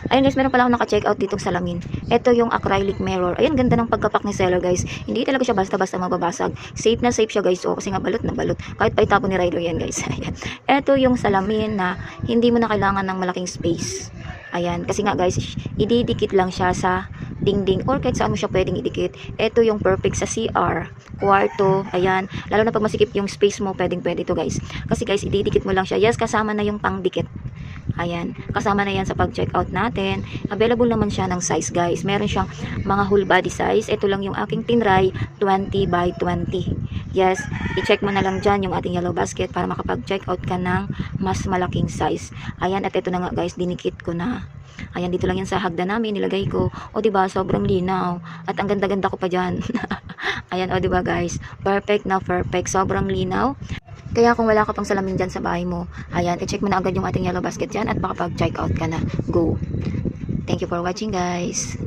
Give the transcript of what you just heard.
Ayun guys, meron pala ako naka-check out ditong salamin. Ito yung acrylic mirror. Ayun, ganda ng pagkapak ni seller guys. Hindi talaga siya basta-basta mababasag. Safe na safe siya guys. O, kasi nga balot na balot. Kahit pa itapon ni rider yan guys. Ayan. Ito yung salamin na hindi mo na kailangan ng malaking space. Ayan, kasi nga guys, ididikit lang siya sa dingding or kahit saan mo siya pwedeng idikit. Ito yung perfect sa CR, kwarto, ayan. Lalo na pag masikip yung space mo, pwede ito guys. Kasi guys, ididikit mo lang siya. Yes, kasama na yung pangdikit. Ayan, kasama na yan sa pag-check out natin. Available naman siya ng size guys. Meron siyang mga whole body size. Ito lang yung aking tinray, 20 by 20. Yes, i-check mo na lang dyan yung ating yellow basket para makapag-check out ka ng mas malaking size. Ayan, at ito na nga guys, dinikit ko na. Ayan, dito lang yan sa hagdan namin, nilagay ko. O diba, sobrang linaw. At ang ganda-ganda ko pa dyan. Ayan, o diba guys, perfect na perfect. Sobrang linaw. Kaya kung wala ka pang salamin dyan sa bahay mo, ayan, i-check mo na agad yung ating yellow basket dyan at makapag-check out ka na. Go! Thank you for watching guys.